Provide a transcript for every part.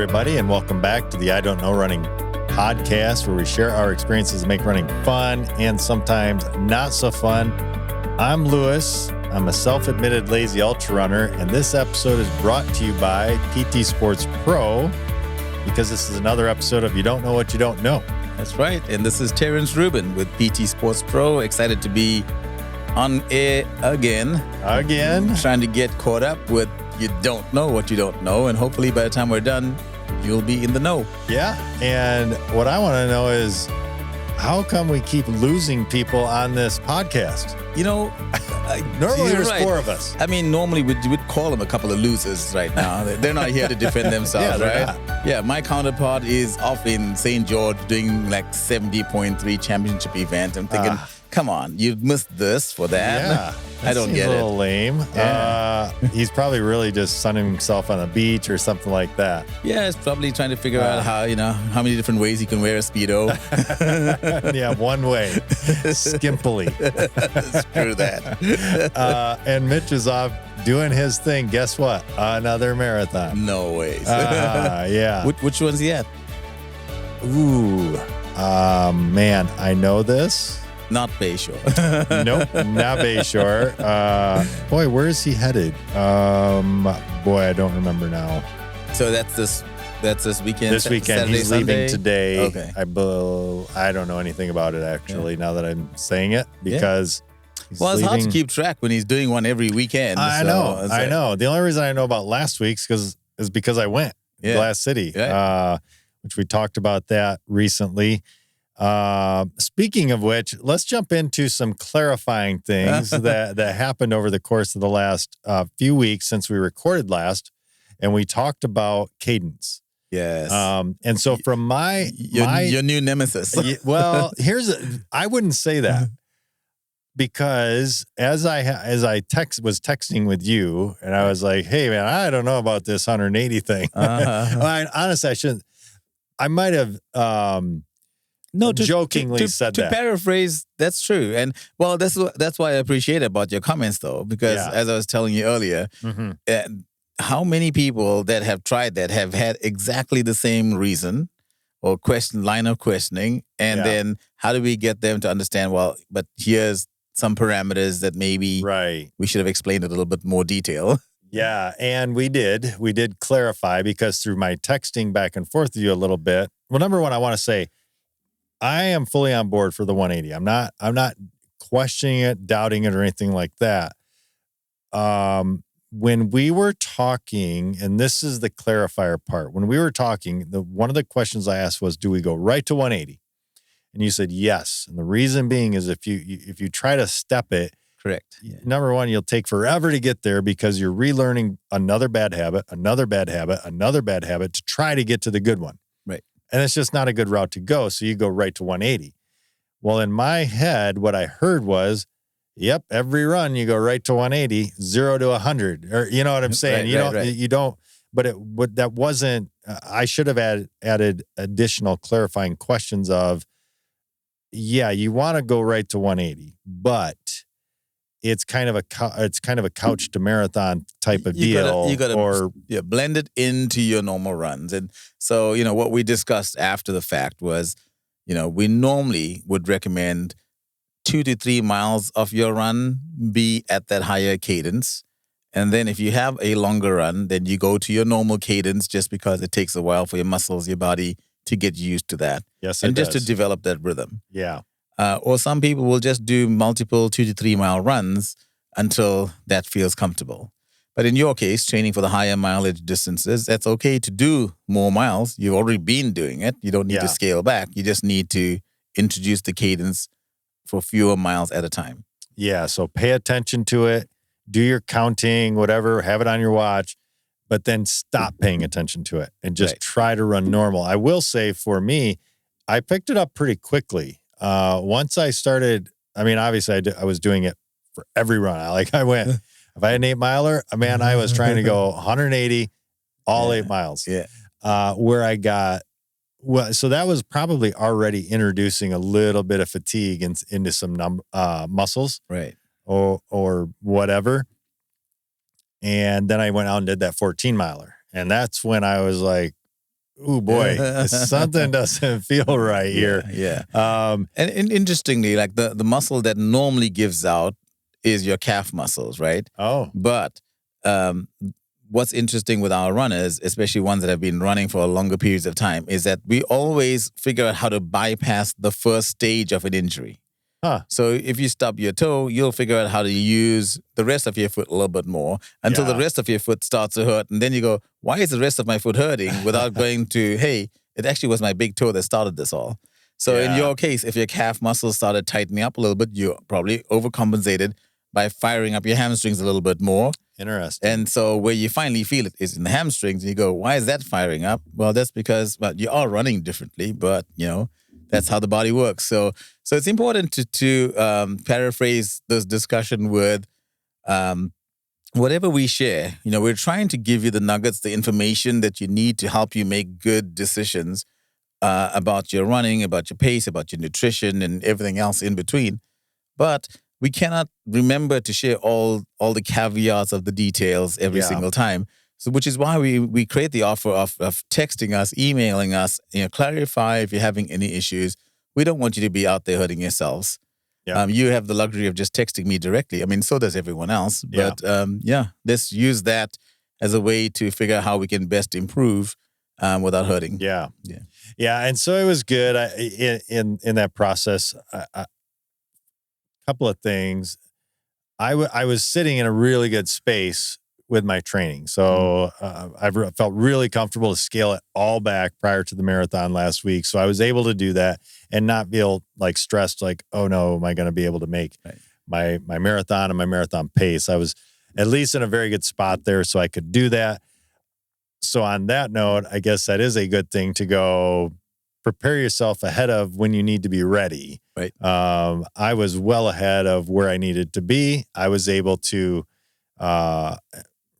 everybody, and welcome back to the I Don't Know Running podcast, where we share our experiences to make running fun and sometimes not so fun. I'm Lewis. I'm a self-admitted lazy ultra runner, and this episode is brought to you by PT Sports Pro, because this is another episode of You Don't Know What You Don't Know. That's right. And this is Terrence Rubin with PT Sports Pro. Excited to be on air again. Trying to get caught up with You Don't Know What You Don't Know. And hopefully by the time we're done, you'll be in the know. Yeah. And what I want to know is, how come we keep losing people on this podcast? You know, normally there's right. 4 of us. I mean, normally we'd call them a couple of losers right now. They're not here to defend themselves, Yeah, right? not. Yeah, my counterpart is off in St. George doing like 70.3 championship event. I'm thinking, come on, you missed this for that. Yeah. I don't get a it. little lame. Yeah. He's probably really just sunning himself on the beach or something like that. Yeah, it's probably trying to figure out how many different ways he can wear a Speedo. Yeah, one way, skimpily. Screw that. And Mitch is off doing his thing. Guess what? Another marathon. No ways. Yeah. Which one's he at? Ooh. Man, I know this. Not Bayshore. Nope, not Bayshore. Boy, where is he headed? Boy, I don't remember now. So that's this weekend. This weekend, Saturday, he's Sunday? leaving today. Okay. I don't know anything about it actually. Now that I'm saying it, because he's Well, it's hard to leaving. keep track when he's doing one every weekend. I so know. it's I like- know. The only reason I know about last week's is because I went Glass City, which we talked about that recently. Speaking of which, let's jump into some clarifying things that happened over the course of the last few weeks since we recorded last, and we talked about cadence. Yes. And so from your new nemesis. well, I wouldn't say that, because as I was texting with you, and I was like, hey man, I don't know about this 180 thing. Honestly, I shouldn't. I might have jokingly said that. To paraphrase, that's true. And well, that's why I appreciate about your comments though, because as I was telling you earlier, how many people that have tried that have had exactly the same reason or line of questioning, and then how do we get them to understand, well, but here's some parameters that maybe we should have explained a little bit more detail. Yeah, and we did clarify, because through my texting back and forth with you a little bit. Well, number one, I want to say I am fully on board for the 180. I'm not questioning it, doubting it, or anything like that. When we were talking, and this is the clarifier part, when we were talking, one of the questions I asked was, do we go right to 180? And you said yes. And the reason being is if you try to step it, correct. Yeah. Number one, you'll take forever to get there, because you're relearning another bad habit, another bad habit, another bad habit to try to get to the good one. Right. And it's just not a good route to go. So you go right to 180. Well, in my head, what I heard was, yep, every run you go right to 180, 0 to 100. Or you know what I'm saying? You don't, but that wasn't, I should have added additional clarifying questions of, yeah, you want to go right to 180, but it's kind of a couch to marathon type of deal. You gotta blend it into your normal runs. And so, what we discussed after the fact was, we normally would recommend 2 to 3 miles of your run be at that higher cadence. And then if you have a longer run, then you go to your normal cadence, just because it takes a while for your muscles, your body to get used to that. Yes, and just does. to develop that rhythm. Yeah. Or some people will just do multiple 2 to 3 mile runs until that feels comfortable. But in your case, training for the higher mileage distances, that's okay to do more miles. You've already been doing it. You don't need to scale back. You just need to introduce the cadence for fewer miles at a time. Yeah. So pay attention to it. Do your counting, whatever, have it on your watch, but then stop paying attention to it and just try to run normal. I will say for me, I picked it up pretty quickly. Once I started, I mean, obviously I was doing it for every run. I went, if I had an 8 miler, man, I was trying to go 180, all 8 miles. Yeah. Where I got, so that was probably already introducing a little bit of fatigue into some muscles. Right. Or whatever. And then I went out and did that 14 miler. And that's when I was like, ooh boy, something doesn't feel right here. Yeah. And interestingly, like the muscle that normally gives out is your calf muscles, right? Oh. But what's interesting with our runners, especially ones that have been running for longer periods of time, is that we always figure out how to bypass the first stage of an injury. Huh. So if you stub your toe, you'll figure out how to use the rest of your foot a little bit more until the rest of your foot starts to hurt. And then you go, why is the rest of my foot hurting? Without going to, hey, it actually was my big toe that started this all. So in your case, if your calf muscles started tightening up a little bit, you probably overcompensated by firing up your hamstrings a little bit more. Interesting. And so where you finally feel it is in the hamstrings. And you go, why is that firing up? Well, that's because you are running differently, but, that's how the body works. So it's important to paraphrase this discussion with whatever we share. We're trying to give you the nuggets, the information that you need to help you make good decisions about your running, about your pace, about your nutrition, and everything else in between. But we cannot remember to share all the caveats of the details every single time. So, which is why we create the offer of texting us, emailing us, clarify if you're having any issues. We don't want you to be out there hurting yourselves. Yeah. You have the luxury of just texting me directly. I mean, so does everyone else. But let's use that as a way to figure out how we can best improve without hurting. Yeah. And so it was good. In that process, a couple of things. I was sitting in a really good space with my training. So I felt really comfortable to scale it all back prior to the marathon last week. So I was able to do that and not feel like stressed, like, oh no, am I going to be able to make my marathon and my marathon pace? I was at least in a very good spot there so I could do that. So on that note, I guess that is a good thing to go prepare yourself ahead of when you need to be ready. Right. I was well ahead of where I needed to be. I was able to,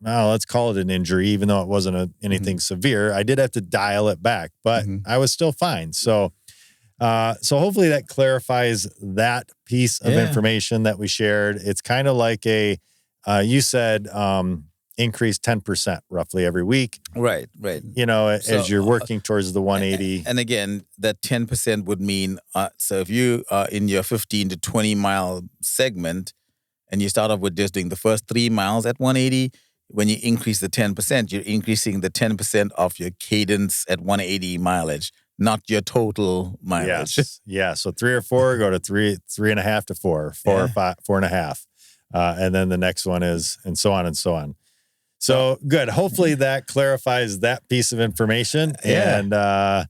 let's call it an injury, even though it wasn't anything severe. I did have to dial it back, but I was still fine. So hopefully that clarifies that piece of information that we shared. It's kind of like you said, increase 10% roughly every week. Right. As you're working towards the 180. And again, that 10% would mean, so if you are in your 15 to 20 mile segment and you start off with just doing the first 3 miles at 180, when you increase the 10%, you're increasing the 10% of your cadence at 180 mileage, not your total mileage. Yes. Yeah. So 3 or 4, go to 3.5 to 4, 4 or 5, 4.5. And then the next one is, and so on and so on. So good. Hopefully that clarifies that piece of information. And and I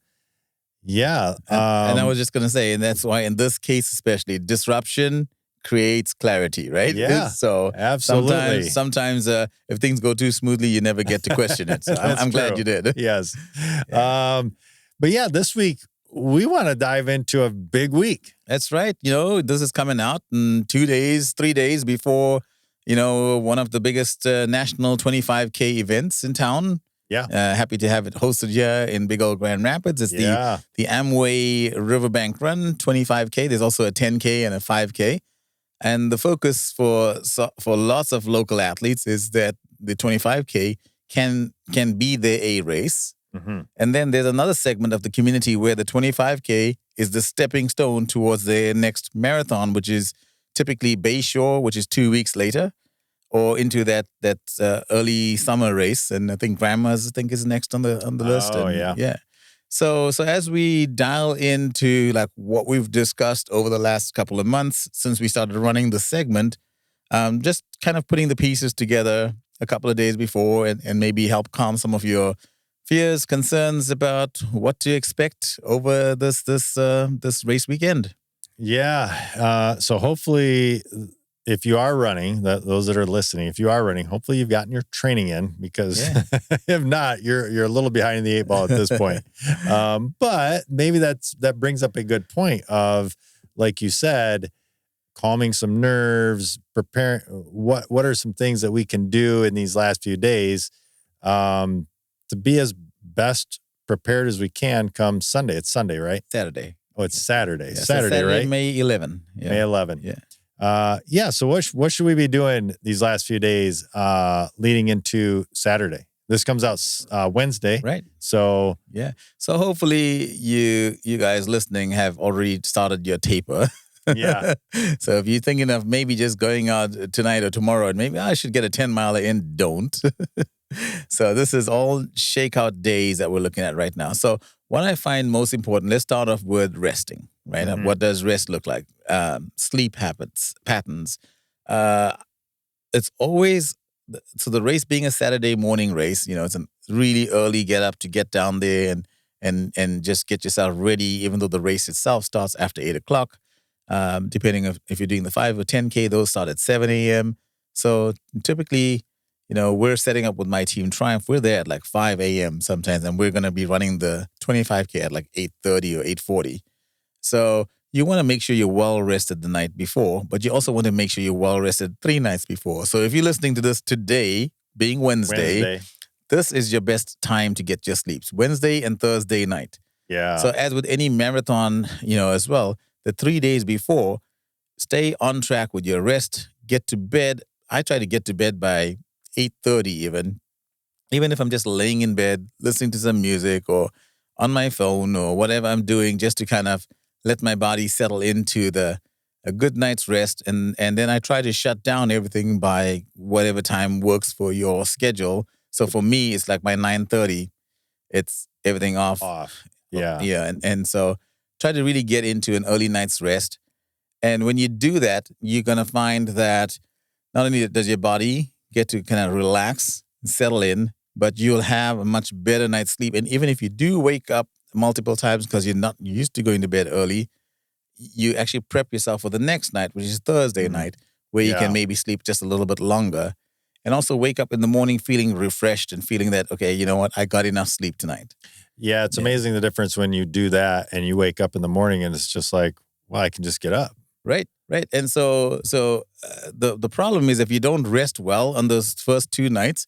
was just going to say, and that's why in this case, especially, disruption creates clarity, right? Yeah. So absolutely. Sometimes if things go too smoothly, you never get to question it. So I'm glad you did. Yes. But yeah, this week we want to dive into a big week. That's right. This is coming out in 2 days, 3 days before, one of the biggest national 25K events in town. Yeah. Happy to have it hosted here in big old Grand Rapids. It's the Amway Riverbank Run 25K. There's also a 10K and a 5K. And the focus for lots of local athletes is that the 25K can be their A race. Mm-hmm. And then there's another segment of the community where the 25K is the stepping stone towards their next marathon, which is typically Bayshore, which is 2 weeks later, or into that early summer race. And I think Grandma's, is next on the list. Oh, yeah. So as we dial into like what we've discussed over the last couple of months since we started running the segment, just kind of putting the pieces together a couple of days before and maybe help calm some of your fears, concerns about what to expect over this race weekend. Yeah. So hopefully, if you are running, those that are listening, if you are running, hopefully you've gotten your training in, because if not, you're a little behind the 8 ball at this point. But maybe that brings up a good point of, like you said, calming some nerves, preparing. What are some things that we can do in these last few days to be as best prepared as we can come Sunday? It's Sunday, right? Saturday. Oh, it's Saturday. Yeah, Saturday, right? May 11. Yeah. May 11. Yeah. So what should we be doing these last few days leading into Saturday? This comes out Wednesday. Right. So yeah. So hopefully you guys listening have already started your taper. Yeah. So if you're thinking of maybe just going out tonight or tomorrow and maybe I should get a 10-miler in, don't. So this is all shakeout days that we're looking at right now. So what I find most important, let's start off with resting, right? Mhm. What does rest look like? Sleep habits, patterns. It's always, so the race being a Saturday morning race, it's a really early get up to get down there and just get yourself ready, even though the race itself starts after 8 o'clock. Depending if you're doing the 5 or 10K, those start at 7 a.m. So typically, we're setting up with my team Triumph. We're there at like 5 a.m. sometimes, and we're going to be running the 25K at like 8:30 or 8:40. So you want to make sure you're well rested the night before, but you also want to make sure you're well rested 3 nights before. So if you're listening to this today, being Wednesday, this is your best time to get your sleeps, Wednesday and Thursday night. Yeah. So as with any marathon, as well, the 3 days before, stay on track with your rest, get to bed. I try to get to bed by 8:30 even if I'm just laying in bed, listening to some music or on my phone or whatever I'm doing, just to kind of let my body settle into a good night's rest. And then I try to shut down everything by whatever time works for your schedule. So for me, it's like by 9:30, it's everything off. Yeah. Yeah. And so try to really get into an early night's rest. And when you do that, you're going to find that not only does your body get to kind of relax and settle in, but you'll have a much better night's sleep. And even if you do wake up multiple times because you're not used to going to bed early, you actually prep yourself for the next night, which is Thursday night, where you can maybe sleep just a little bit longer. And also wake up in the morning feeling refreshed and feeling that, okay, you know what, I got enough sleep tonight. Yeah, it's amazing the difference when you do that and you wake up in the morning and it's just like, well, I can just get up. Right. And so the problem is if you don't rest well on those first 2 nights,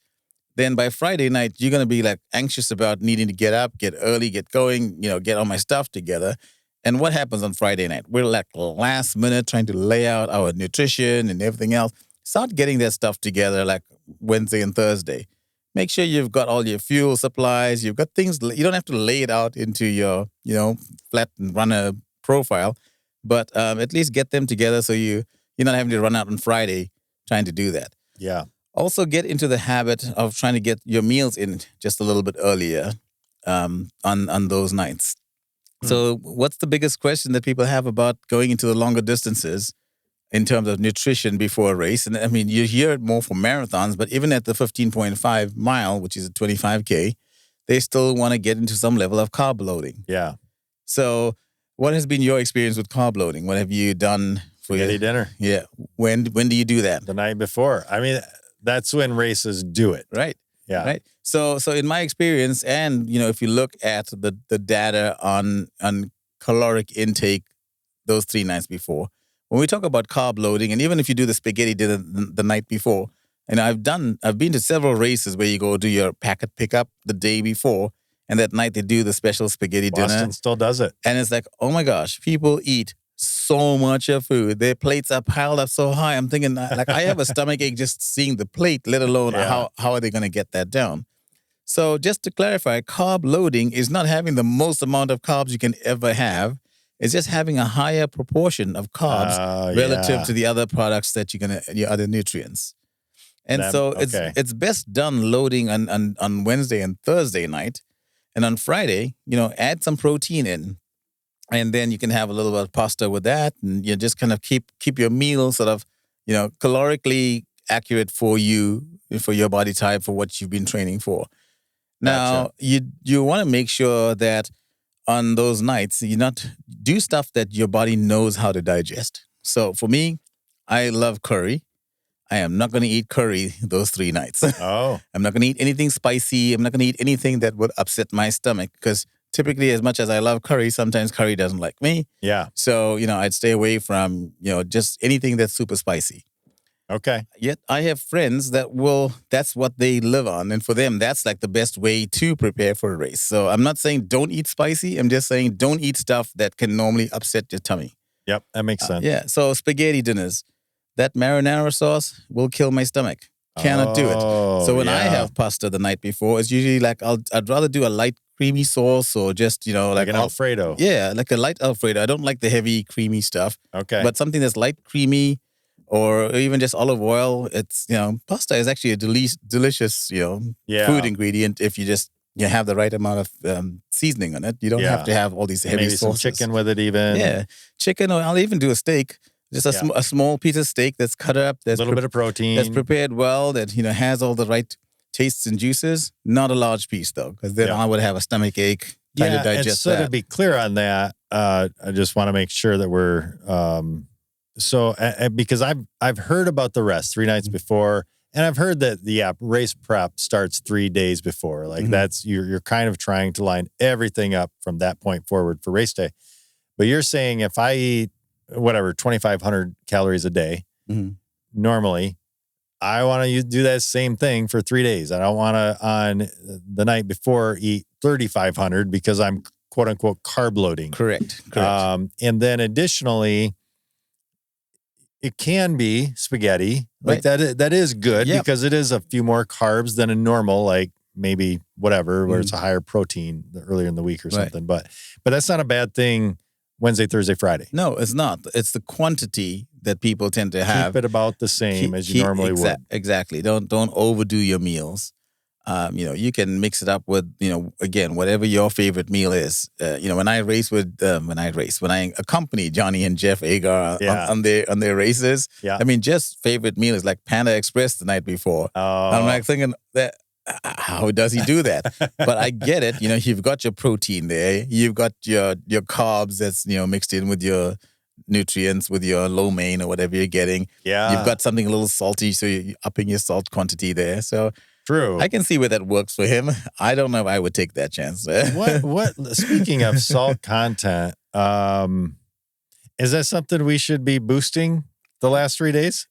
then by Friday night, you're going to be like anxious about needing to get up, get early, get going, get all my stuff together. And what happens on Friday night? We're like last minute trying to lay out our nutrition and everything else. Start getting that stuff together like Wednesday and Thursday. Make sure you've got all your fuel supplies. You've got things. You don't have to lay it out into your, flat and runner profile, but at least get them together so you're not having to run out on Friday trying to do that. Yeah. Also get into the habit of trying to get your meals in just a little bit earlier on those nights. So what's the biggest question that people have about going into the longer distances in terms of nutrition before a race? And I mean, you hear it more for marathons, but even at the 15.5 mile, which is a 25K, they still want to get into some level of carb loading. Yeah. So what has been your experience with carb loading? What have you done for your dinner? Yeah. When do you do that? The night before. I mean, that's when races do it. Right. Yeah. Right. So in my experience, and if you look at the data on caloric intake those 3 nights before, when we talk about carb loading, and even if you do the spaghetti dinner the night before, and I've been to several races where you go do your packet pickup the day before, and that night they do the special spaghetti dinner. Boston still does it. And it's like, oh my gosh, people eat so much of food. Their plates are piled up so high. I'm thinking, like, I have a stomach ache just seeing the plate, let alone how are they going to get that down? So just to clarify, carb loading is not having the most amount of carbs you can ever have. It's just having a higher proportion of carbs relative to the other products that your other nutrients. And it's best done loading on Wednesday and Thursday night. And on Friday, add some protein in. And then you can have a little bit of pasta with that. And you just kind of keep your meal sort of, calorically accurate for you, for your body type, for what you've been training for. Now, you want to make sure that on those nights, you not do stuff that your body knows how to digest. So for me, I love curry. I am not going to eat curry those 3 nights. Oh. I'm not going to eat anything spicy. I'm not going to eat anything that would upset my stomach because typically, as much as I love curry, sometimes curry doesn't like me. Yeah. So, I'd stay away from, just anything that's super spicy. Okay. Yet I have friends that's what they live on. And for them, that's like the best way to prepare for a race. So I'm not saying don't eat spicy. I'm just saying don't eat stuff that can normally upset your tummy. Yep. That makes sense. Yeah. So spaghetti dinners, that marinara sauce will kill my stomach. Cannot do it. So when I have pasta the night before, it's usually like I'd rather do a light creamy sauce or just, like an Alfredo. Yeah, like a light Alfredo. I don't like the heavy creamy stuff. Okay. But something that's light creamy or even just olive oil. It's, pasta is actually a delicious, food ingredient if you just have the right amount of seasoning on it. You don't have to have all these heavy sauces. Some chicken with it even. Yeah, chicken, or I'll even do a steak. Just a small piece of steak that's cut up. That's a little bit of protein. That's prepared well, that, has all the right tastes and juices. Not a large piece, though, because then I would have a stomach ache trying to digest and so to be clear on that, I just want to make sure that we're... because I've heard about the rest 3 nights before, and I've heard that race prep starts 3 days before. Like that's you're kind of trying to line everything up from that point forward for race day. But you're saying if I eat 2,500 calories a day, normally, I want to do that same thing for 3 days. I don't want to on the night before eat 3,500 because I'm quote unquote carb loading. Correct. And then additionally, it can be spaghetti. Like that is good because it is a few more carbs than a normal, like maybe whatever, where it's a higher protein earlier in the week or something. But that's not a bad thing Wednesday, Thursday, Friday. No, it's not. It's the quantity that people tend to have. Keep it about the same as you normally would. Exactly. Don't overdo your meals. You can mix it up with, again, whatever your favorite meal is. When I accompany Johnny and Jeff Agar on their races, I mean, just favorite meal is like Panda Express the night before. I'm like thinking that, how does he do that? But I get it. You've got your protein there. You've got your carbs that's, mixed in with your nutrients, with your lo mein or whatever you're getting. Yeah. You've got something a little salty, so you're upping your salt quantity there. So true. I can see where that works for him. I don't know if I would take that chance. Speaking of salt content, is that something we should be boosting the last 3 days?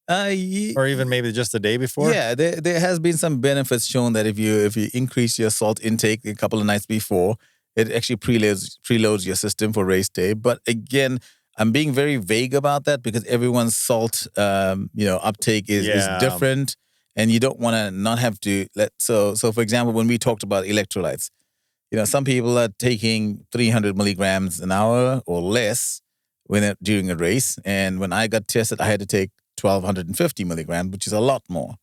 Or even maybe just the day before? Yeah, there has been some benefits shown that if you increase your salt intake a couple of nights before, it actually preloads your system for race day. But again, I'm being very vague about that because everyone's salt uptake is different, and you don't want to not have to so for example, when we talked about electrolytes, some people are taking 300 milligrams an hour or less during a race, and when I got tested, I had to take 1,250 milligrams, which is a lot more.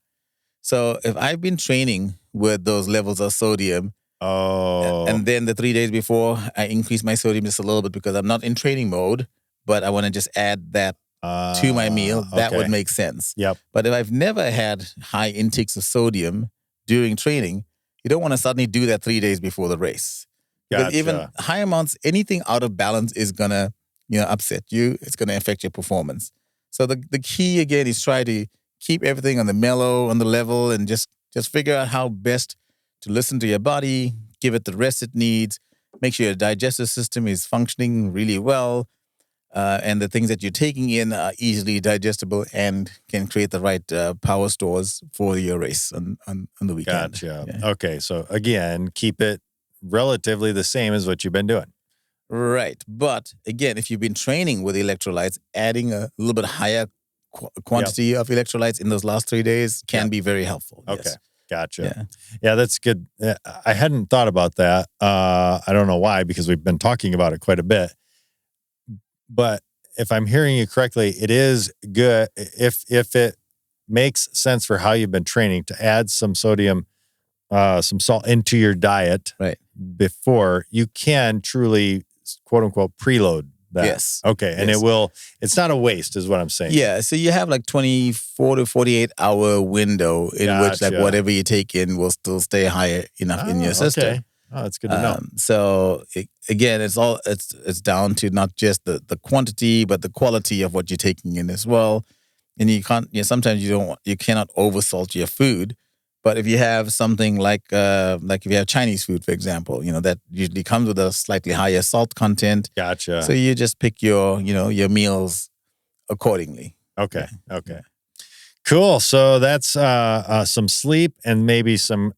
So if I've been training with those levels of sodium, and then the 3 days before, I increase my sodium just a little bit because I'm not in training mode, but I want to just add that to my meal, that would make sense. Yep. But if I've never had high intakes of sodium during training, you don't want to suddenly do that 3 days before the race. Because even high amounts, anything out of balance is going to upset you. It's going to affect your performance. So the key, again, is try to keep everything on the level, and just figure out how best to listen to your body, give it the rest it needs, make sure your digestive system is functioning really well, and the things that you're taking in are easily digestible and can create the right power stores for your race on the weekend. Gotcha. Yeah. Okay, so again, keep it relatively the same as what you've been doing. Right. But again, if you've been training with electrolytes, adding a little bit higher quantity of electrolytes in those last 3 days can be very helpful. Okay. Yes. Gotcha. Yeah, that's good. I hadn't thought about that. I don't know why, because we've been talking about it quite a bit. But if I'm hearing you correctly, it is good if it makes sense for how you've been training to add some sodium, some salt into your diet before you can truly, quote unquote, preload that. Yes. Okay. And it's not a waste is what I'm saying. Yeah. So you have like 24 to 48 hour window in which like whatever you take in will still stay high enough in your system. Okay. Oh, that's good to know. So again, it's down to not just the quantity, but the quality of what you're taking in as well. And you can't, sometimes you cannot oversalt your food. But if you have something like if you have Chinese food, for example, that usually comes with a slightly higher salt content. Gotcha. So you just pick your meals accordingly. Okay. Okay. Cool. So that's some sleep and maybe some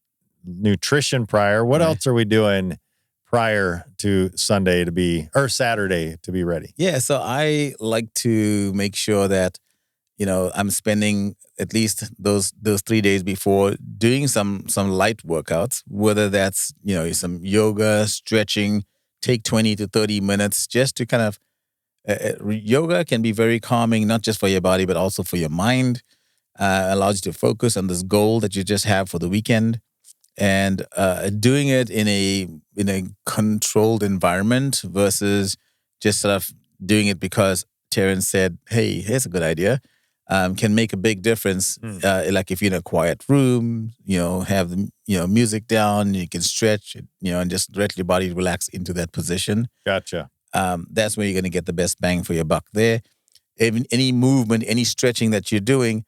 nutrition prior. What else are we doing prior to Saturday to be ready? Yeah. So I like to make sure that I'm spending at least those 3 days before doing some light workouts, whether that's, some yoga, stretching, take 20 to 30 minutes just to kind of, yoga can be very calming, not just for your body, but also for your mind. Allows you to focus on this goal that you just have for the weekend, and doing it in a controlled environment versus just sort of doing it because Terrence said, "Hey, here's a good idea," can make a big difference. Like if you're in a quiet room, have the music down, you can stretch, and just let your body relax into that position. Gotcha. That's where you're going to get the best bang for your buck there. Any movement, any stretching that you're doing,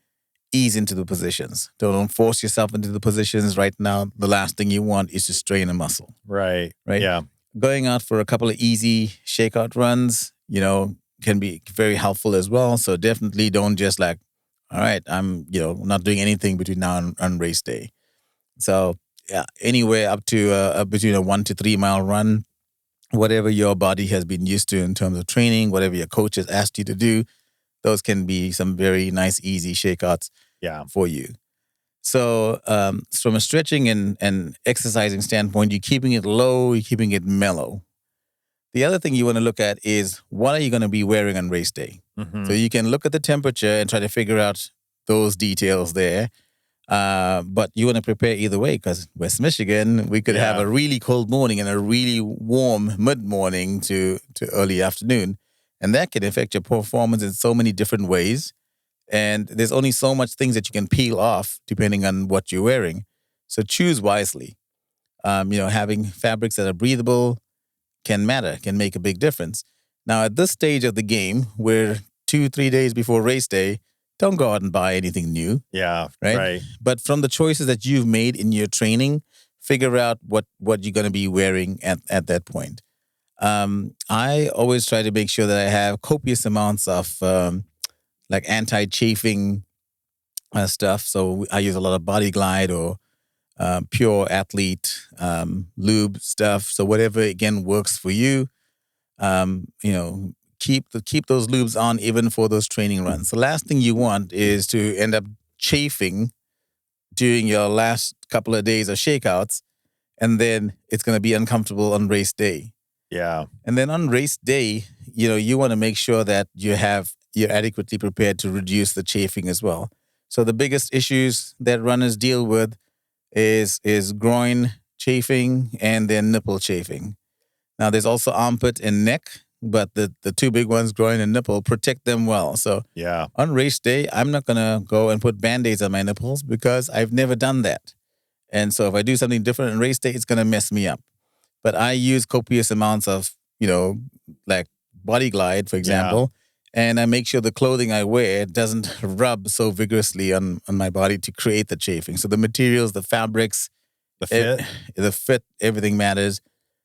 ease into the positions. Don't force yourself into the positions right now. The last thing you want is to strain a muscle. Right. Yeah. Going out for a couple of easy shakeout runs, can be very helpful as well. So definitely don't just all right, I'm, not doing anything between now and race day. So yeah, anywhere up to between a 1 to 3 mile run, whatever your body has been used to in terms of training, whatever your coach has asked you to do, those can be some very nice, easy shakeouts for you. So from a stretching and exercising standpoint, you're keeping it low, you're keeping it mellow. The other thing you want to look at is what are you going to be wearing on race day? Mm-hmm. So you can look at the temperature and try to figure out those details there. But you want to prepare either way, because West Michigan, we could have a really cold morning and a really warm mid-morning to early afternoon. And that can affect your performance in so many different ways. And there's only so much things that you can peel off depending on what you're wearing. So choose wisely. Having fabrics that are breathable can make a big difference. Now, at this stage of the game, we're 2-3 days before race day, don't go out and buy anything new. Yeah, right. But from the choices that you've made in your training, figure out what you're going to be wearing at that point. I always try to make sure that I have copious amounts of anti-chafing stuff. So I use a lot of Body Glide or Pure Athlete lube stuff. So whatever again works for you, keep those lubes on even for those training runs. The last thing you want is to end up chafing during your last couple of days of shakeouts, and then it's going to be uncomfortable on race day. Yeah. And then on race day, you want to make sure that you're adequately prepared to reduce the chafing as well. So the biggest issues that runners deal with is groin chafing and then nipple chafing. Now there's also armpit and neck, but the two big ones, groin and nipple, protect them well. So on race day, I'm not going to go and put Band-Aids on my nipples because I've never done that. And so if I do something different on race day, it's going to mess me up. But I use copious amounts of, like Body Glide, for example, and I make sure the clothing I wear doesn't rub so vigorously on my body to create the chafing. So the materials, the fabrics, the fit, everything matters.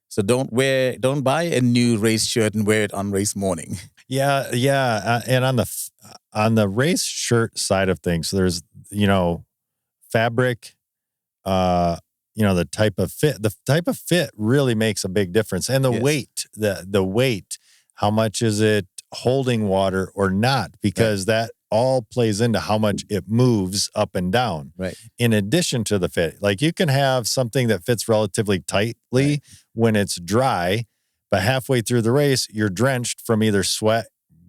So don't buy a new race shirt and wear it on race morning. Yeah. And on the race shirt side of things, there's, fabric, the type of fit. The type of fit really makes a big difference. And the weight, the weight, how much is it holding water or not? Because that all plays into how much it moves up and down. Right. In addition to the fit, like you can have something that fits relatively tightly when it's dry, but halfway through the race, you're drenched from either sweat,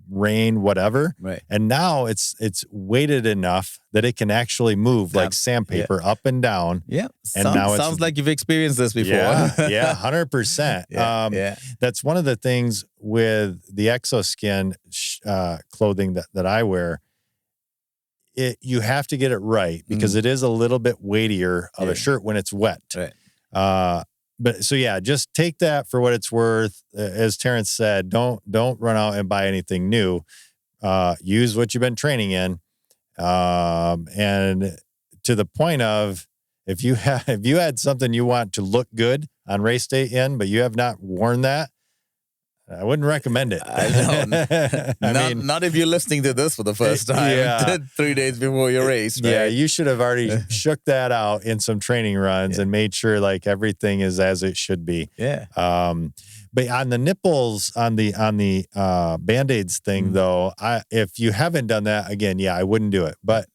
rain, whatever. Right. And now it's weighted enough that it can actually move like sandpaper up and down. Yeah. And now it sounds like you've experienced this before. Yeah, 100%. That's one of the things with the ExoSkin clothing that I wear. You have to get it right because it is a little bit weightier of a shirt when it's wet. Right. But so just take that for what it's worth. As Terrence said, don't run out and buy anything new. Use what you've been training in. And to the point of if you had something you want to look good on race day but you have not worn that, I wouldn't recommend it. I know. Not if you're listening to this for the first time 3 days before your race. Right? Yeah, you should have already shook that out in some training runs and made sure like everything is as it should be. Yeah. But on the nipples, on the Band-Aids thing, though, if you haven't done that, again, I wouldn't do it. But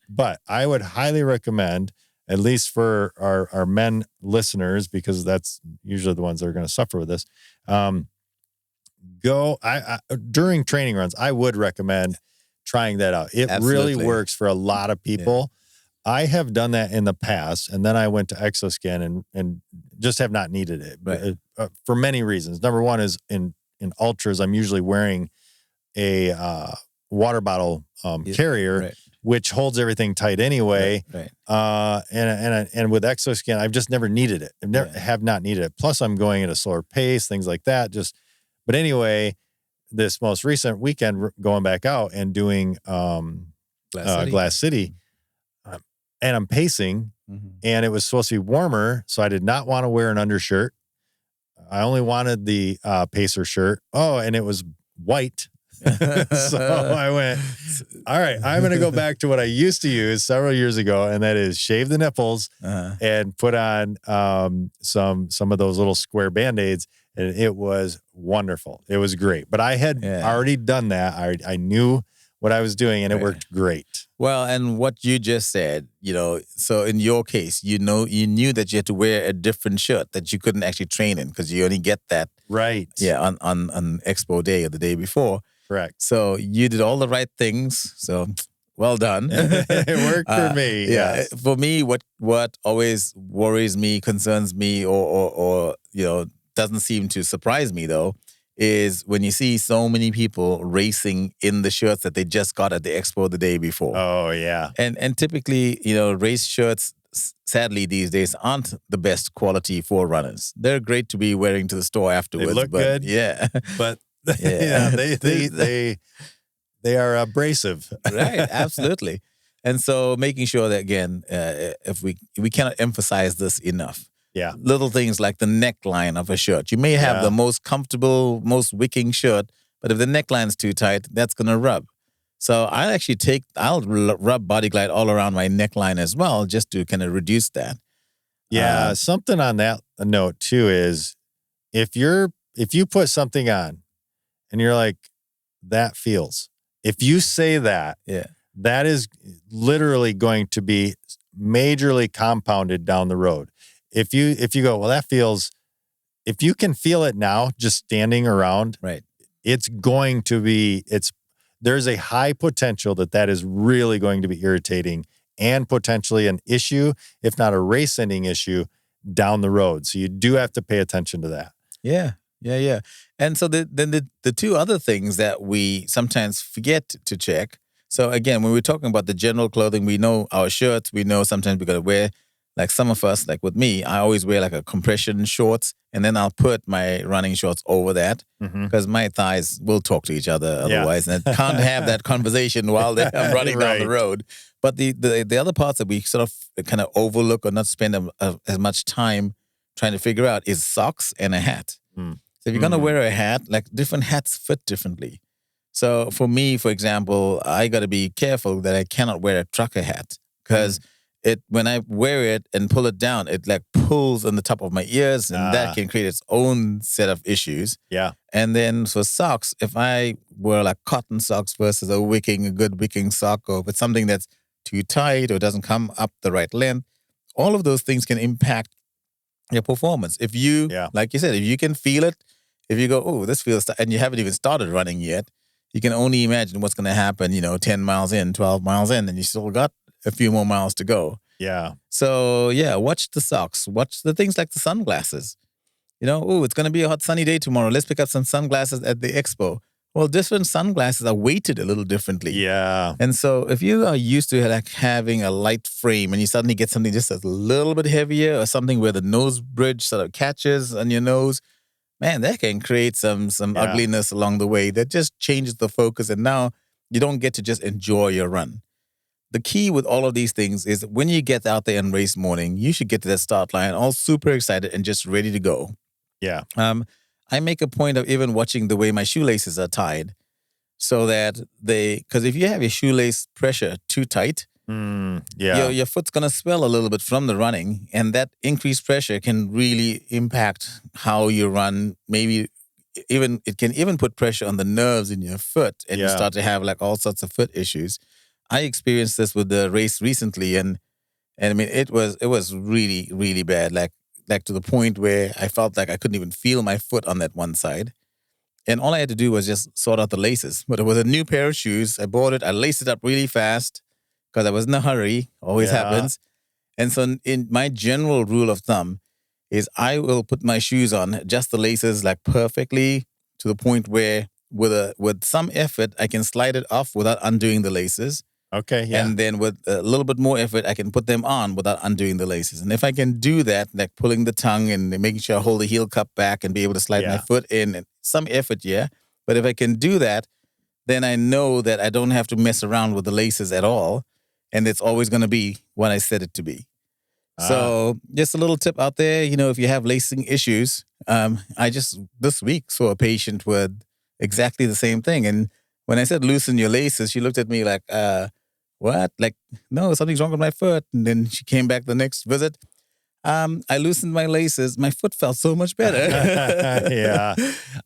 I would highly recommend, at least for our men listeners, because that's usually the ones that are going to suffer with this. During training runs, I would recommend trying that out. It really works for a lot of people. Yeah. I have done that in the past, and then I went to Exoskin and just have not needed it for many reasons. Number one is in ultras, I'm usually wearing a water bottle carrier, which holds everything tight anyway. And with Exoskin, I've just never needed it. Have not needed it. Plus, I'm going at a slower pace, things like that. But anyway, this most recent weekend, going back out and doing Glass City. And I'm pacing, and it was supposed to be warmer, so I did not want to wear an undershirt. I only wanted the pacer shirt. Oh, and it was white. So I went, all right, I'm going to go back to what I used to use several years ago, and that is shave the nipples and put on some of those little square Band-Aids, and it was wonderful. It was great. But I had already done that. I knew what I was doing, and it worked great. Well, and what you just said, so in your case, you knew that you had to wear a different shirt that you couldn't actually train in because you only get that on Expo Day or the day before. Correct. So you did all the right things. So well done. It worked for me. Yeah. For me, what always worries me, concerns me, or doesn't seem to surprise me though, is when you see so many people racing in the shirts that they just got at the expo the day before. Oh, yeah. And typically, race shirts, sadly, these days aren't the best quality for runners. They're great to be wearing to the store afterwards. They look good. Yeah. But they are abrasive. Right, absolutely. And so making sure that, again, if we cannot emphasize this enough. Yeah. Little things like the neckline of a shirt. You may have the most comfortable, most wicking shirt, but if the neckline's too tight, that's going to rub. So I'll rub Body Glide all around my neckline as well, just to kind of reduce that. Yeah. Something on that note too is if you put something on and you're like, that feels, if you say that, that is literally going to be majorly compounded down the road. If you go, well, that feels, if you can feel it now, just standing around, right, it's going to be, there's a high potential that is really going to be irritating and potentially an issue, if not a race ending issue down the road. So you do have to pay attention to that. Yeah. And so the two other things that we sometimes forget to check. So again, when we're talking about the general clothing, we know our shirts, we know sometimes we got to wear, like some of us, like with me, I always wear like a compression shorts, and then I'll put my running shorts over that because my thighs will talk to each other otherwise, and I can't have that conversation while I'm running down the road. But the other parts that we sort of kind of overlook or not spend as much time trying to figure out is socks and a hat. So if you're going to wear a hat, like different hats fit differently. So for me, for example, I got to be careful that I cannot wear a trucker hat because when I wear it and pull it down, it like pulls on the top of my ears, and that can create its own set of issues. Yeah. And then for socks, if I wear like cotton socks versus a good wicking sock, or if it's something that's too tight or doesn't come up the right length, all of those things can impact your performance. If you, like you said, if you can feel it, if you go, oh, this feels, and you haven't even started running yet, you can only imagine what's going to happen, 10 miles in, 12 miles in, and you still got a few more miles to go. Yeah. So, watch the socks. Watch the things like the sunglasses. It's going to be a hot sunny day tomorrow. Let's pick up some sunglasses at the expo. Well, different sunglasses are weighted a little differently. Yeah. And so if you are used to like having a light frame and you suddenly get something just a little bit heavier or something where the nose bridge sort of catches on your nose, man, that can create some ugliness along the way that just changes the focus. And now you don't get to just enjoy your run. The key with all of these things is when you get out there in race morning, you should get to that start line all super excited and just ready to go. Yeah. I make a point of even watching the way my shoelaces are tied so that because if you have your shoelace pressure too tight, your foot's going to swell a little bit from the running, and that increased pressure can really impact how you run, maybe it can even put pressure on the nerves in your foot, and you start to have like all sorts of foot issues. I experienced this with the race recently, and I mean it was really, really bad, like to the point where I felt like I couldn't even feel my foot on that one side. And all I had to do was just sort out the laces. But it was a new pair of shoes. I bought it. I laced it up really fast because I was in a hurry. Always happens. And so in my general rule of thumb is I will put my shoes on, adjust the laces like perfectly to the point where with some effort, I can slide it off without undoing the laces. Okay, yeah. And then with a little bit more effort, I can put them on without undoing the laces. And if I can do that, like pulling the tongue and making sure I hold the heel cup back and be able to slide my foot in, and some effort, But if I can do that, then I know that I don't have to mess around with the laces at all. And it's always going to be what I set it to be. So just a little tip out there, if you have lacing issues, I just this week saw a patient with exactly the same thing. And when I said loosen your laces, she looked at me like, what? Like, no, something's wrong with my foot. And then she came back the next visit. I loosened my laces. My foot felt so much better. Yeah.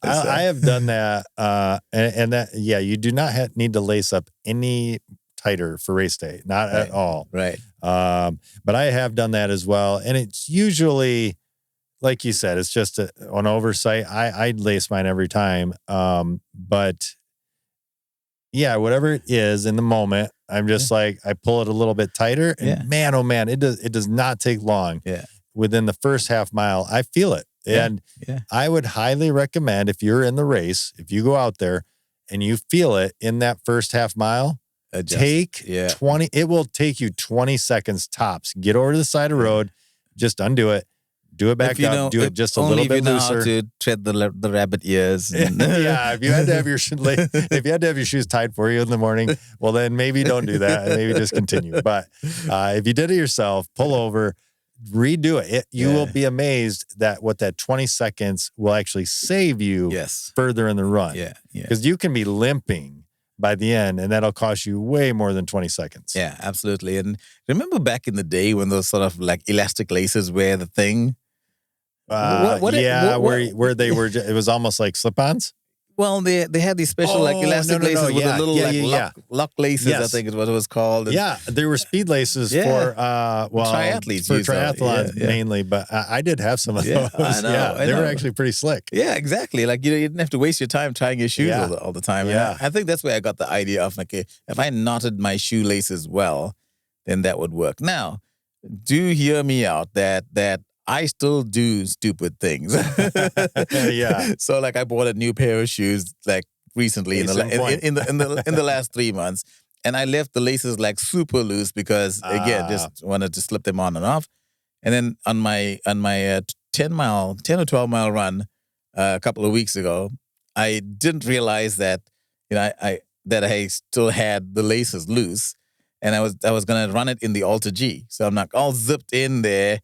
I have done that. And that, you do not need to lace up any tighter for race day. Not at all. Right. But I have done that as well. And it's usually, like you said, it's just an oversight. I lace mine every time. But yeah, whatever it is in the moment, I'm just like, I pull it a little bit tighter, and man, oh man, it does not take long. Yeah. Within the first half mile, I feel it. And I would highly recommend, if you're in the race, if you go out there and you feel it in that first half mile, take 20, it will take you 20 seconds tops. Get over to the side of the road, just undo it. Do it back up. Do it just a little bit looser. To tread the rabbit ears. If you had to have your shoes tied for you in the morning, well then maybe don't do that. Maybe just continue. But if you did it yourself, pull over, redo it. You will be amazed that what that 20 seconds will actually save you further in the run. Because you can be limping by the end, and that'll cost you way more than 20 seconds. Yeah, absolutely. And remember back in the day when those sort of like elastic laces were the thing? Where they were, it was almost like slip-ons. Well, they had these special like elastic laces with a little lock laces. I think is what it was called. And there were speed laces for triathletes, for triathlons mainly. But I did have some of those. I know, they were actually pretty slick. Yeah, exactly. Like you didn't have to waste your time tying your shoes all the time. Yeah, I think that's where I got the idea of like, if I knotted my shoelaces well, then that would work. Now, do hear me out. That I still do stupid things. So like I bought a new pair of shoes like recently in the last 3 months, and I left the laces like super loose because again just wanted to slip them on and off. And then on my 10 or 12 mile run a couple of weeks ago, I didn't realize that I still had the laces loose, and I was gonna run it in the Alta G. So I'm like all zipped in there.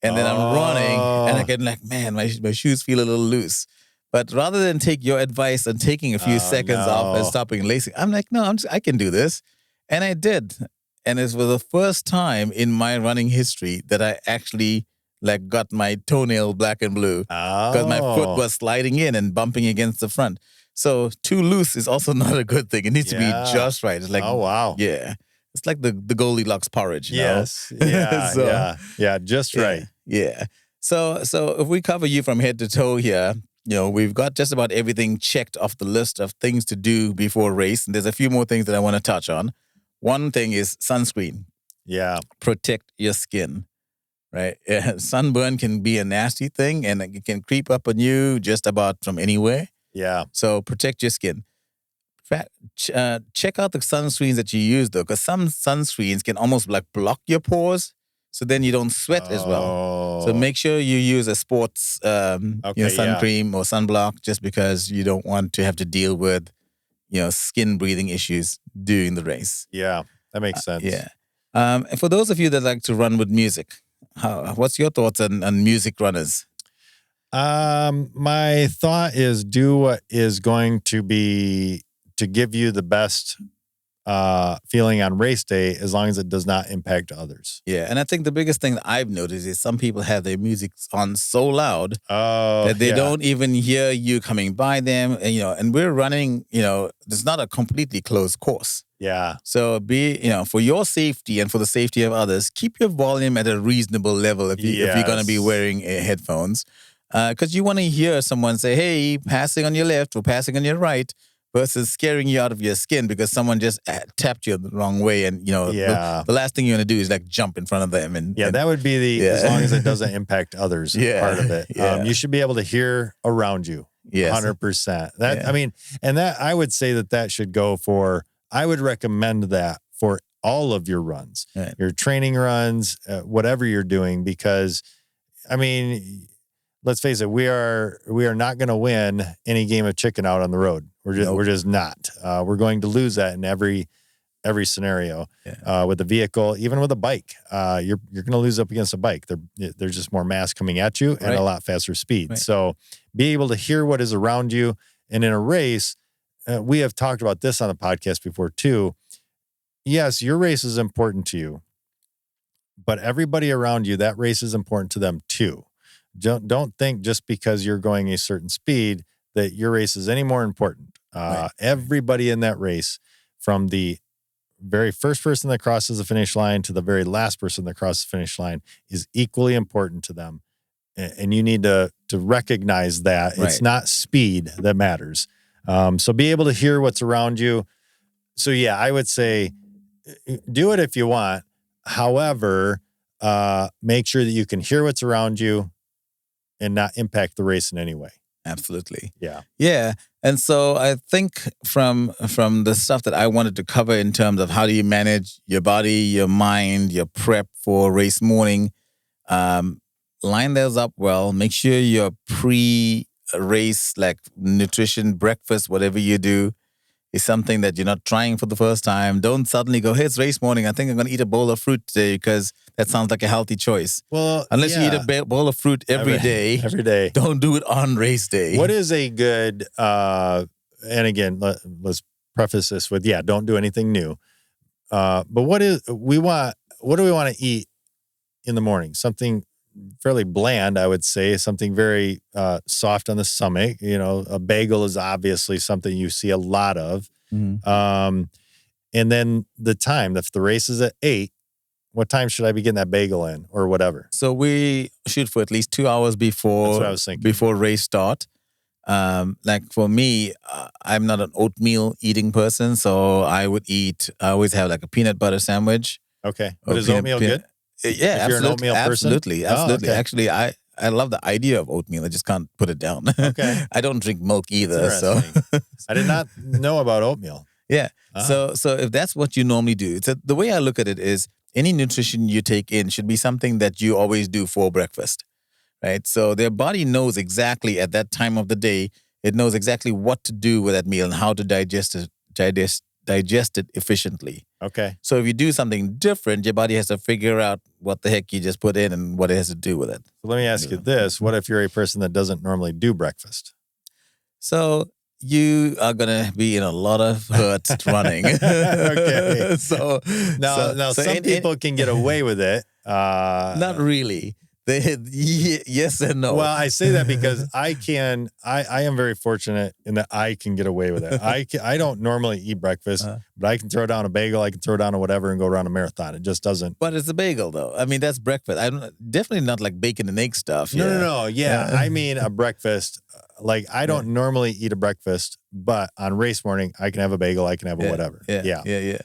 And then I'm running, and I get like, man, my shoes feel a little loose. But rather than take your advice and taking a few seconds off and stopping lacing, I'm like, no, I can do this. And I did. And it was the first time in my running history that I actually like got my toenail black and blue because my foot was sliding in and bumping against the front. So too loose is also not a good thing. It needs to be just right. It's like, yeah. It's like the Goldilocks porridge. Yes. Yeah. Just right. Yeah. So if we cover you from head to toe here, we've got just about everything checked off the list of things to do before a race. And there's a few more things that I want to touch on. One thing is sunscreen. Yeah. Protect your skin, right? Sunburn can be a nasty thing, and it can creep up on you just about from anywhere. Yeah. So protect your skin. Check out the sunscreens that you use, though, because some sunscreens can almost like block your pores, so then you don't sweat as well. So make sure you use a sports sun cream or sunblock, just because you don't want to have to deal with skin breathing issues during the race. Yeah, that makes sense. And for those of you that like to run with music, what's your thoughts on music runners? My thought is do what is going to give you the best feeling on race day as long as it does not impact others. Yeah, and I think the biggest thing that I've noticed is some people have their music on so loud that they don't even hear you coming by them. And, and we're running, it's not a completely closed course. Yeah. So for your safety and for the safety of others, keep your volume at a reasonable level if you're going to be wearing headphones. Because you want to hear someone say, hey, passing on your left or passing on your right, versus scaring you out of your skin because someone just tapped you the wrong way. And, the last thing you want to do is like jump in front of them. And that would be as long as it doesn't impact others part of it. You should be able to hear around you. Yes. 100%. I mean, and that I would say that should go for, I would recommend that for all of your runs, your training runs, whatever you're doing, because I mean, let's face it, we are not going to win any game of chicken out on the road. We're just not. We're going to lose that in every scenario with a vehicle, even with a bike. You're going to lose up against a bike. There's just more mass coming at you and a lot faster speed. Right. So be able to hear what is around you. And in a race, we have talked about this on the podcast before too. Yes, your race is important to you, but everybody around you, that race is important to them too. Don't think just because you're going a certain speed that your race is any more important. Everybody in that race, from the very first person that crosses the finish line to the very last person that crosses the finish line, is equally important to them. And you need to recognize that. Right. It's not speed that matters. So be able to hear what's around you. So I would say do it if you want. However, make sure that you can hear what's around you and not impact the race in any way. Absolutely. Yeah. Yeah. And so I think from the stuff that I wanted to cover in terms of how do you manage your body, your mind, your prep for race morning, line those up well. Make sure your pre-race, like nutrition, breakfast, whatever you do, is something that you're not trying for the first time. Don't suddenly go, hey, it's race morning. I think I'm going to eat a bowl of fruit today because that sounds like a healthy choice. Well, unless you eat a bowl of fruit every day, don't do it on race day. What is a good, and again, let's preface this with, don't do anything new. But what do we want to eat in the morning? Something fairly bland, I would say, something very soft on the stomach. A bagel is obviously something you see a lot of. Mm-hmm. And then the time, if the race is at 8, what time should I be getting that bagel in or whatever? So we shoot for at least 2 hours before. That's what I was thinking. Before race start. Like for me, I'm not an oatmeal eating person, so I always have like a peanut butter sandwich. Okay. But is oatmeal good? Yeah, if you're an oatmeal person? Absolutely. Oh, okay. Actually, I love the idea of oatmeal. I just can't put it down. Okay. I don't drink milk either. So I did not know about oatmeal. Yeah. So if that's what you normally do, the way I look at it is any nutrition you take in should be something that you always do for breakfast, right? So their body knows exactly at that time of the day, it knows exactly what to do with that meal and how to digest it efficiently. Okay. So if you do something different, your body has to figure out what the heck you just put in and what it has to do with it. So let me ask you this. What if you're a person that doesn't normally do breakfast? So you are going to be in a lot of hurt running. Okay. So some people can get away with it. Not really. Yes and no. Well, I say that because I am very fortunate in that I can get away with it. I don't normally eat breakfast, but I can throw down a bagel, I can throw down a whatever and go run a marathon. It just doesn't. But it's a bagel though. I mean, that's breakfast. I'm definitely not like bacon and egg stuff. No. Yeah. I mean a breakfast. Like I don't normally eat a breakfast, but on race morning, I can have a bagel, I can have a whatever. Yeah.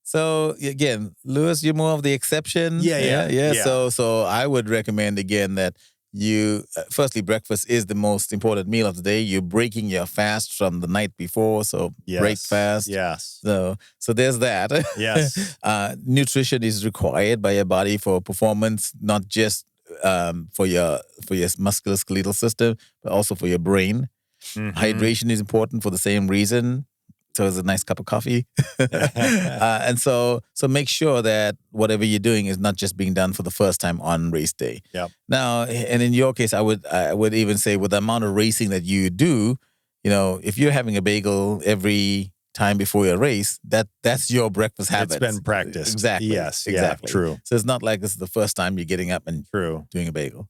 So again, Lewis, you're more of the exception. Yeah. So I would recommend again that you, firstly, breakfast is the most important meal of the day. You're breaking your fast from the night before, so break fast. Yes. So there's that. Yes. Nutrition is required by your body for performance, not just for your musculoskeletal system, but also for your brain. Mm-hmm. Hydration is important for the same reason. So it's a nice cup of coffee. And so make sure that whatever you're doing is not just being done for the first time on race day. Yep. Now, and in your case, I would even say with the amount of racing that you do, if you're having a bagel every time before your race, that's your breakfast habit. It's been practiced. Exactly. Yes. Exactly. Yeah, true. So it's not like this is the first time you're getting up and doing a bagel.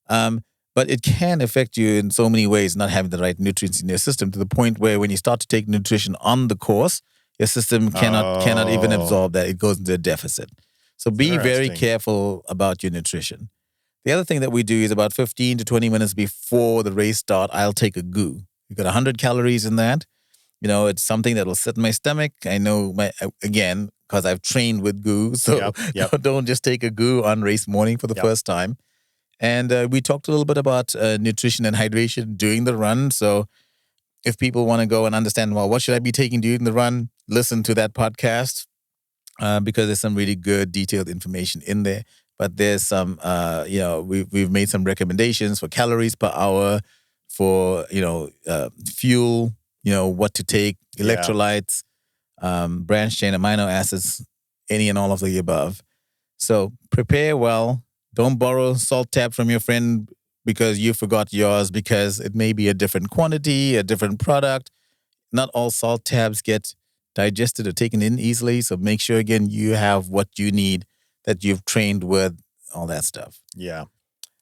But it can affect you in so many ways, not having the right nutrients in your system, to the point where when you start to take nutrition on the course, your system cannot even absorb that. It goes into a deficit. So be very careful about your nutrition. The other thing that we do is about 15 to 20 minutes before the race start, I'll take a GU. You got 100 calories in that. It's something that'll sit in my stomach. I know, again, because I've trained with GU, so don't just take a GU on race morning for the first time. And we talked a little bit about nutrition and hydration during the run. So if people want to go and understand, well, what should I be taking during the run? Listen to that podcast because there's some really good detailed information in there. But there's some, we've made some recommendations for calories per hour, for, fuel, what to take, electrolytes, branched chain amino acids, any and all of the above. So prepare well. Don't borrow salt tab from your friend because you forgot yours, because it may be a different quantity, a different product. Not all salt tabs get digested or taken in easily. So make sure, again, you have what you need, that you've trained with, all that stuff. Yeah.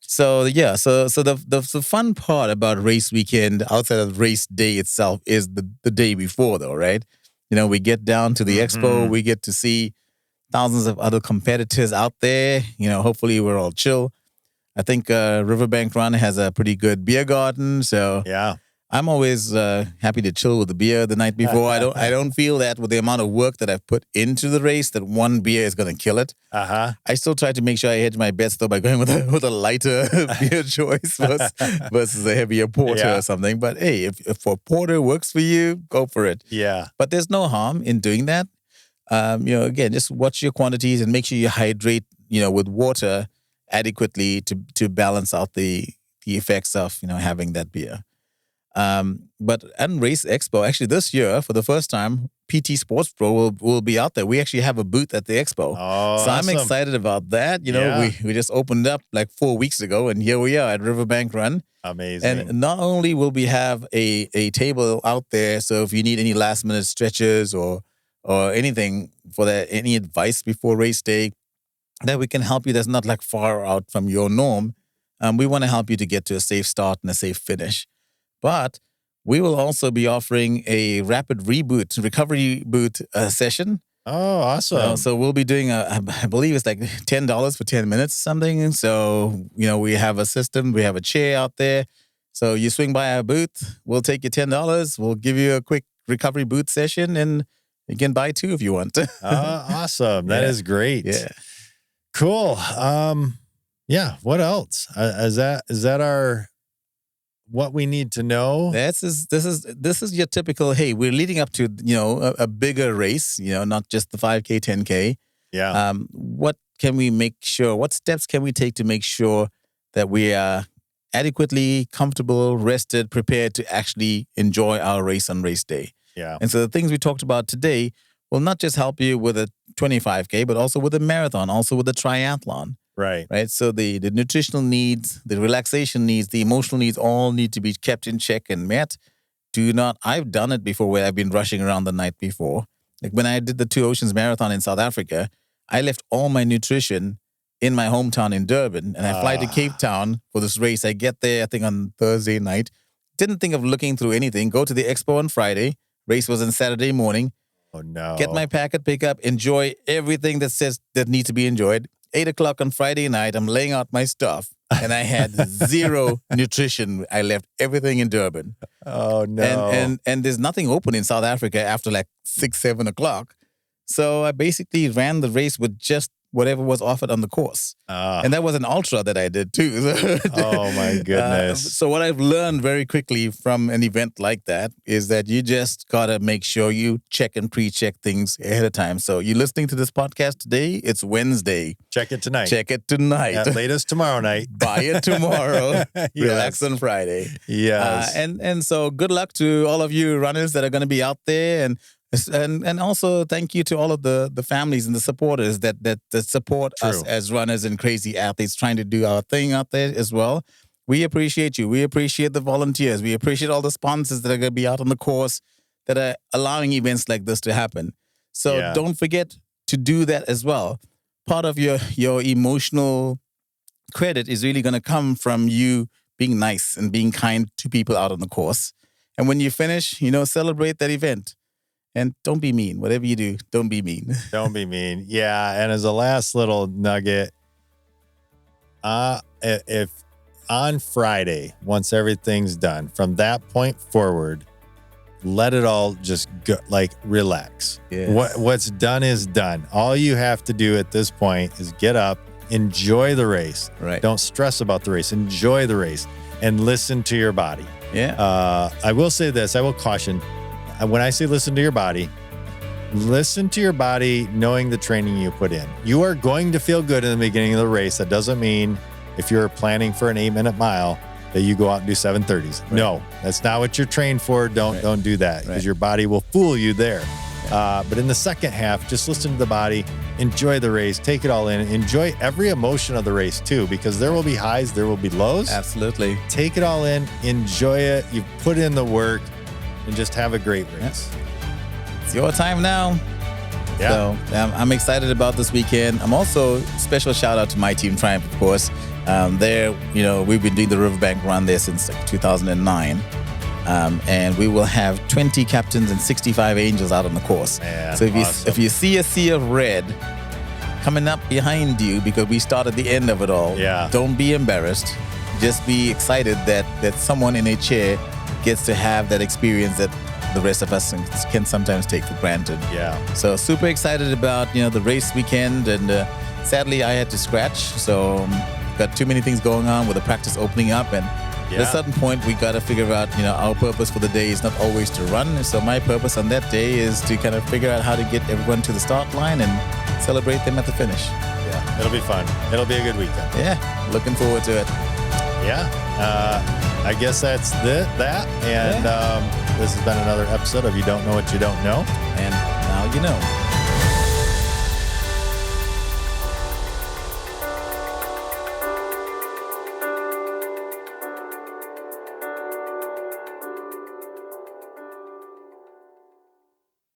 So the fun part about race weekend, outside of race day itself, is the day before, though, right? We get down to the expo, we get to see thousands of other competitors out there. Hopefully we're all chill. I think Riverbank Run has a pretty good beer garden, so I'm always happy to chill with the beer the night before. I don't feel that with the amount of work that I've put into the race that one beer is going to kill it. I still try to make sure I hedge my bets, though, by going with a lighter beer choice versus a heavier porter or something. But hey, if a porter works for you, go for it. Yeah. But there's no harm in doing that. Again, just watch your quantities and make sure you hydrate, with water adequately to balance out the effects of, having that beer. But at Race Expo, actually this year, for the first time, PT Sports Pro will be out there. We actually have a booth at the expo. Oh, so awesome. I'm excited about that. We just opened up like 4 weeks ago, and here we are at Riverbank Run. Amazing. And not only will we have a table out there, so if you need any last minute stretches or anything for that, any advice before race day, that we can help you that's not like far out from your norm. We want to help you to get to a safe start and a safe finish. But we will also be offering a rapid recovery boot session. Oh, awesome. So we'll be doing, I believe it's like $10 for 10 minutes or something. So, we have a system, we have a chair out there. So you swing by our booth, we'll take you $10. We'll give you a quick recovery boot session, and you can buy 2 if you want. Awesome. That is great. Yeah. Cool. What else? Is that our... what we need to know? This is your typical, hey, we're leading up to, a bigger race, not just the 5K, 10K. Yeah. What steps can we take to make sure that we are adequately comfortable, rested, prepared to actually enjoy our race on race day? Yeah. And so the things we talked about today will not just help you with a 25K, but also with a marathon, also with a triathlon. Right. So the nutritional needs, the relaxation needs, the emotional needs all need to be kept in check and met. I've done it before where I've been rushing around the night before. Like when I did the Two Oceans Marathon in South Africa, I left all my nutrition in my hometown in Durban, and I fly to Cape Town for this race. I get there, I think on Thursday night. Didn't think of looking through anything. Go to the expo on Friday. Race was on Saturday morning. Oh, no. Get my packet, pick up, enjoy everything that needs to be enjoyed. 8 o'clock on Friday night, I'm laying out my stuff, and I had zero nutrition. I left everything in Durban. Oh, no. And there's nothing open in South Africa after like 6, 7 o'clock. So I basically ran the race with just whatever was offered on the course. And that was an ultra that I did too. Oh, my goodness. So what I've learned very quickly from an event like that is that you just got to make sure you check and pre-check things ahead of time. So you're listening to this podcast today, it's Wednesday. Check it tonight. Check it tonight. At latest tomorrow night. Buy it tomorrow. Relax on Friday. Yes. And so good luck to all of you runners that are going to be out there, and also thank you to all of the families and the supporters that support us as runners and crazy athletes trying to do our thing out there as well. We appreciate you. We appreciate the volunteers. We appreciate all the sponsors that are going to be out on the course. that are allowing events like this to happen. So don't forget to do that as well. Part of your emotional credit is really going to come from you being nice and being kind to people out on the course. And when you finish, celebrate that event. And don't be mean. Whatever you do, don't be mean. Don't be mean. Yeah. And as a last little nugget, if on Friday, once everything's done, from that point forward, let it all just go, like relax. Yes. What's done is done. All you have to do at this point is get up, enjoy the race. Right. Don't stress about the race. Enjoy the race and listen to your body. Yeah. I will say this. I will caution. When I say listen to your body knowing the training you put in. You are going to feel good in the beginning of the race. That doesn't mean if you're planning for an 8-minute mile that you go out and do 7:30s. Right. No, that's not what you're trained for. Don't do that because your body will fool you there. But in the second half, just listen to the body, enjoy the race, take it all in, enjoy every emotion of the race too, because there will be highs, there will be lows. Absolutely. Take it all in, enjoy it. You've put in the work. And just have a great race. It's your time now. Yeah. So I'm excited about this weekend. I'm also special shout out to my team Triumph, of course. We've been doing the Riverbank Run there since 2009. And we will have 20 captains and 65 angels out on the course. Man, so awesome. if you see a sea of red coming up behind you because we start at the end of it all, don't be embarrassed. Just be excited that someone in a chair gets to have that experience that the rest of us can sometimes take for granted. Yeah. So super excited about the race weekend, and sadly I had to scratch. So got too many things going on with the practice opening up, and at a certain point we got to figure out our purpose for the day is not always to run. So my purpose on that day is to kind of figure out how to get everyone to the start line and celebrate them at the finish. Yeah, it'll be fun. It'll be a good weekend. Yeah, looking forward to it. Yeah. I guess that's that. And this has been another episode of You Don't Know What You Don't Know. And now you know.